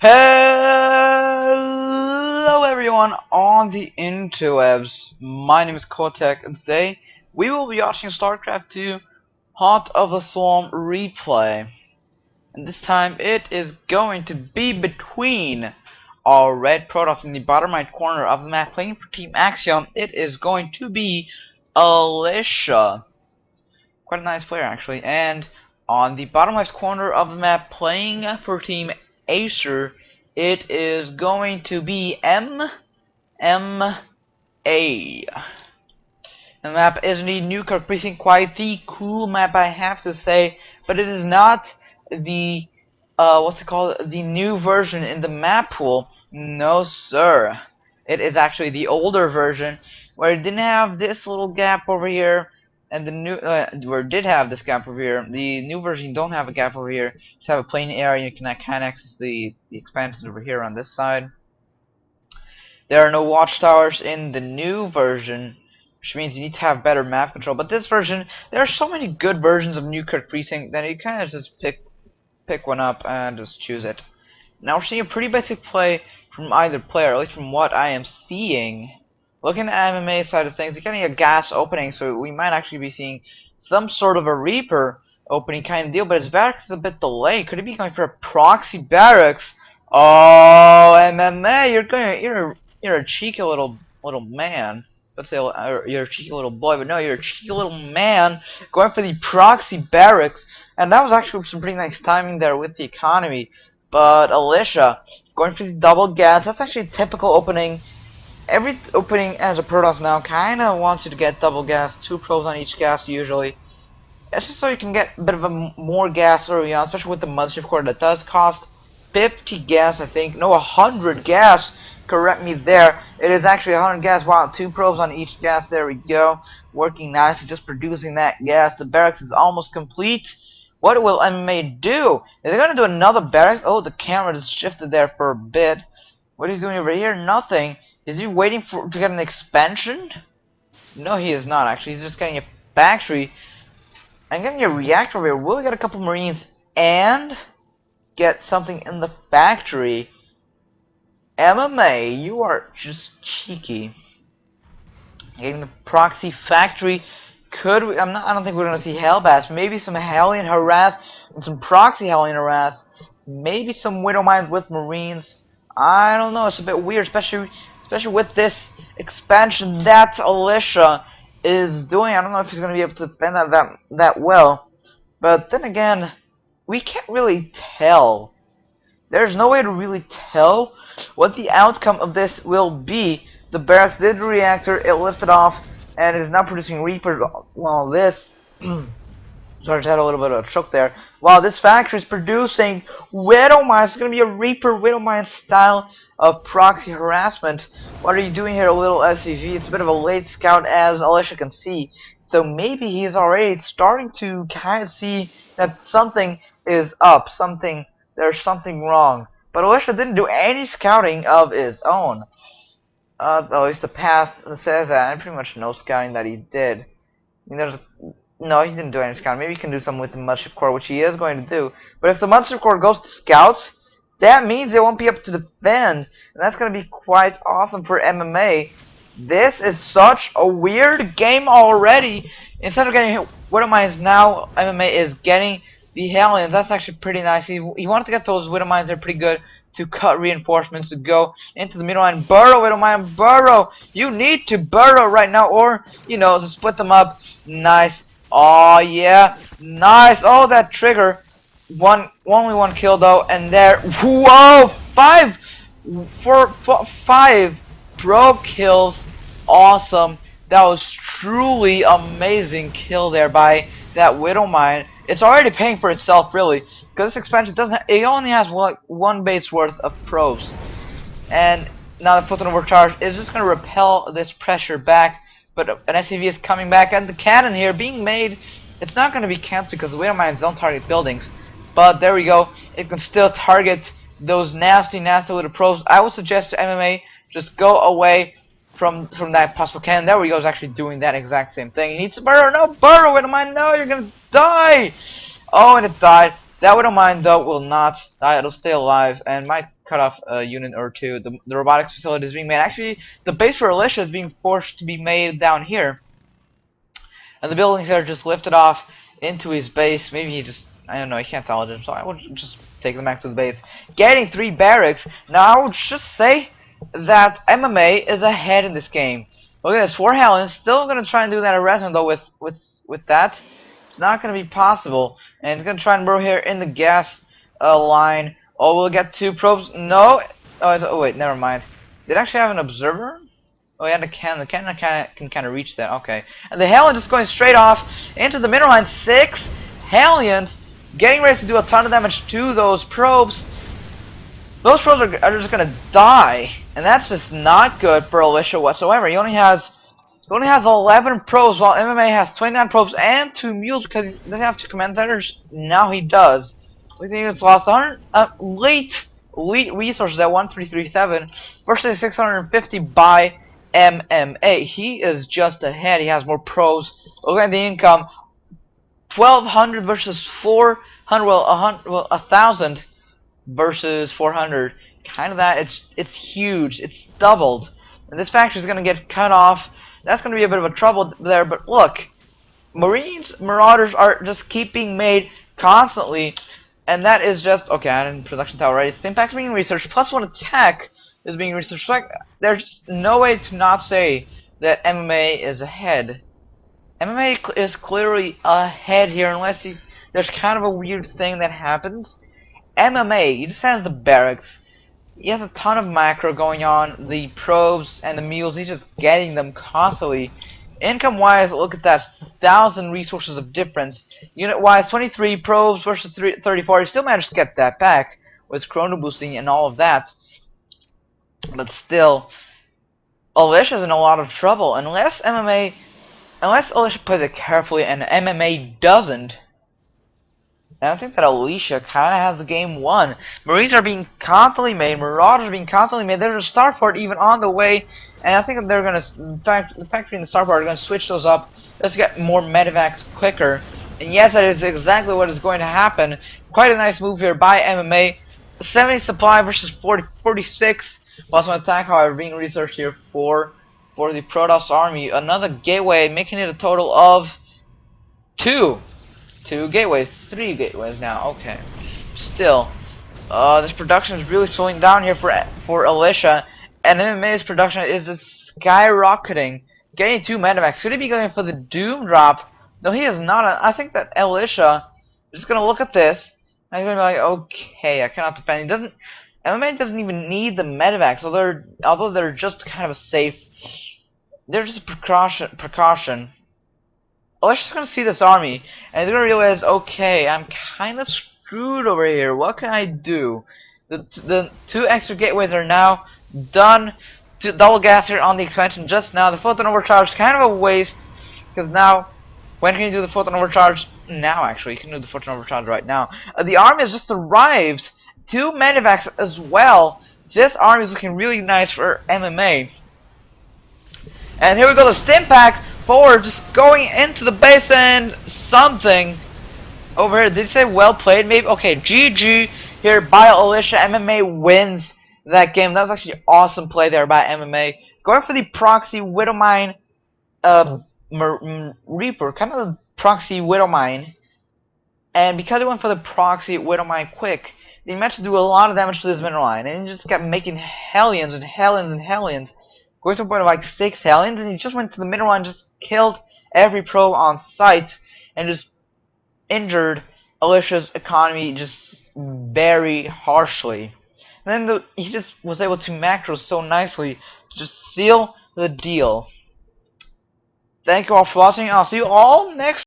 Hello everyone on the interwebs. My name is Kotek, and today we will be watching Starcraft 2 Heart of the Swarm replay. And this time it is going to be between our red Protoss in the bottom right corner of the map playing for Team Axiom. It is going to be Alicia. Quite a nice player actually. And on the bottom left corner of the map playing for Team Acer, it is going to be MMA. The map is indeed Newkirk Precinct, quite the cool map I have to say, but it is not the the new version in the map pool. No sir. It is actually the older version where it didn't have this little gap over here, and the new where it did have this gap over here. The new version don't have a gap over here. Just have a plain area. You can access the expansions over here on this side. There are no watchtowers in the new version, which means you need to have better map control. But this version, there are so many good versions of Newkirk Precinct that you kind of just pick one up and just choose it. Now we're seeing a pretty basic play from either player, at least from what I am seeing. Looking at MMA side of things, you're getting a gas opening, so we might actually be seeing some sort of a Reaper opening kind of deal, but his barracks is a bit delayed. Could he be going for a proxy barracks? Oh, MMA, you're a cheeky little man. Let's say you're a cheeky little boy, but no, you're a cheeky little man going for the proxy barracks, and that was actually some pretty nice timing there with the economy. But Alicia going for the double gas, that's actually a typical opening. Every opening as a Protoss now kinda wants you to get double gas, 2 probes on each gas usually. It's just so you can get a bit of a more gas early on, especially with the mothership core that does cost 50 gas, I think. No, 100 gas. Correct me there. It is actually 100 gas. Wow, 2 probes on each gas. There we go. Working nicely, just producing that gas. The barracks is almost complete. What will MMA do? Is he going to do another barracks? Oh, the camera just shifted there for a bit. What is he doing over here? Nothing. Is he waiting to get an expansion? No, he is not actually. He's just getting a factory. And getting a reactor over here. Will he get a couple marines and get something in the factory? MMA, you are just cheeky. Getting the proxy factory. Could we? I don't think we're gonna see Hellbats. Maybe some Hellion harass and some proxy Hellion harass. Maybe some Widow Mines with Marines. I don't know. It's a bit weird, especially with this expansion that Alicia is doing. I don't know if he's gonna be able to defend that well. But then again, we can't really tell. There's no way to really tell what the outcome of this will be. The barracks did the reactor, it lifted off, and is now producing Reaper. While this sorry, I had a little bit of a choke there. While this factory is producing Widow Mines, it's going to be a Reaper Widow Mines style of proxy harassment. What are you doing here, a little SCV? It's a bit of a late scout, as Alicia can see. So maybe he is already starting to kind of see that something is up, there's something wrong. But Alicia didn't do any scouting of his own. At least the past says that, and pretty much no scouting that he did. I mean, no, he didn't do any scouting. Maybe he can do something with the Mothership Core, which he is going to do. But if the Mothership Core goes to scouts, that means they won't be able to defend. And that's going to be quite awesome for MMA. This is such a weird game already. Instead of getting Widow Mines, now MMA is getting the Hellions. That's actually pretty nice. He wanted to get those Widow Mines. They're pretty good to cut reinforcements to go into the middle line. Burrow, Widow Mine, burrow. You need to burrow right now, or to split them up. Nice. Oh yeah, nice. Oh, that trigger. Only one kill though, and there. Whoa, 5 probe kills. Awesome. That was truly amazing kill there by that Widow Mine. It's already paying for itself, really, because this expansion it only has one base worth of probes, and now the Photon Overcharge is just going to repel this pressure back. But an SCV is coming back, and the cannon here being made. It's not going to be cancelled because the Widow Mines don't target buildings, but there we go. It can still target those nasty little probes. I would suggest to MMA just go away from that possible cannon. There we go. Is actually doing that exact same thing. He needs to burrow. No, burrow, Widow Mine. No, you're gonna die. Oh, and it died. That Widow Mine, though, will not die. It'll stay alive and might cut off a unit or two. The robotics facility is being made. Actually, the base for Alicia is being forced to be made down here. And the buildings are just lifted off into his base. Maybe he just, I don't know, he can't tell it, so I would just take them back to the base. Getting 3 barracks. Now, I would just say that MMA is ahead in this game. Look at this, 4 Helens. Still going to try and do that arrestment, though, with that. It's not going to be possible. And it's going to try and burrow here in the gas line. Oh, we'll get 2 probes. No. Oh, wait, never mind. Did it actually have an observer? Oh yeah, the cannon can kind of reach that. Okay, and the Hellions just going straight off into the mineral line. 6 Hellions getting ready to do a ton of damage to those probes. Those probes are just gonna die, and that's just not good for Alicia whatsoever. He only has 11 probes, while MMA has 29 probes and 2 mules because he doesn't have 2 command centers. Now he does. We think it's lost 100 late resources at 1337 versus 650 by MMA. He is just ahead. He has more pros. Look at the income. 1200 versus 400. Well, 1000 versus 400. Kind of that. It's huge. It's doubled. And this factory is going to get cut off. That's going to be a bit of a trouble there. But look, Marauders are just keep being made constantly. And that is just okay. I'm in production tower already. Stimpack being researched. +1 attack is being researched. Like, there's just no way to not say that MMA is ahead. MMA is clearly ahead here, unless there's kind of a weird thing that happens. MMA, he just has the barracks. He has a ton of macro going on. The probes and the mules, he's just getting them constantly. Income-wise, look at that, 1,000 resources of difference. Unit-wise, 23 probes versus 34. He still managed to get that back with chrono boosting and all of that. But still, Alicia's in a lot of trouble. Unless Alicia plays it carefully and MMA doesn't, and I think that Alicia kind of has the game won. Marines are being constantly made. Marauders are being constantly made. There's a starport even on the way. And I think that they're going to, in fact, the factory and the starport are going to switch those up. Let's get more medevacs quicker. And yes, that is exactly what is going to happen. Quite a nice move here by MMA. 70 supply versus 46. Plus one attack, however, being researched here for the Protoss army. Another gateway, making it a total of 2 gateways, 3 gateways now. Okay, still, this production is really slowing down here for Alicia, and MMA's production is just skyrocketing, getting 2 medevacs. Could he be going for the Doom drop? No, he is not. I think that Alicia is just gonna look at this and he's gonna be like, okay, I cannot defend. He doesn't. MMA doesn't even need the medevacs, although they're just kind of safe. They're just a precaution. Alicia's gonna see this army, and he's gonna realize, okay, I'm kind of screwed over here. What can I do? The 2 extra gateways are now done. To double gas here on the expansion just now. The photon overcharge is kind of a waste, because now, when can you do the photon overcharge? Now, actually, you can do the photon overcharge right now. The army has just arrived. 2 medevacs as well. This army is looking really nice for MMA. And here we go, the Stimpack forward, just going into the base and something over here. Did he say well played? Maybe. Okay, GG here by Alicia. MMA wins that game. That was actually an awesome play there by MMA. Going for the proxy Widowmine Reaper, kind of the proxy Widowmine. And because he went for the proxy Widowmine quick, he managed to do a lot of damage to this mineral line. And he just kept making Hellions and Hellions and Hellions. Going to a point of like 6 Hellions, and he just went to the middle and just killed every probe on sight and just injured Alicia's economy just very harshly. And then he just was able to macro so nicely to just seal the deal. Thank you all for watching. I'll see you all next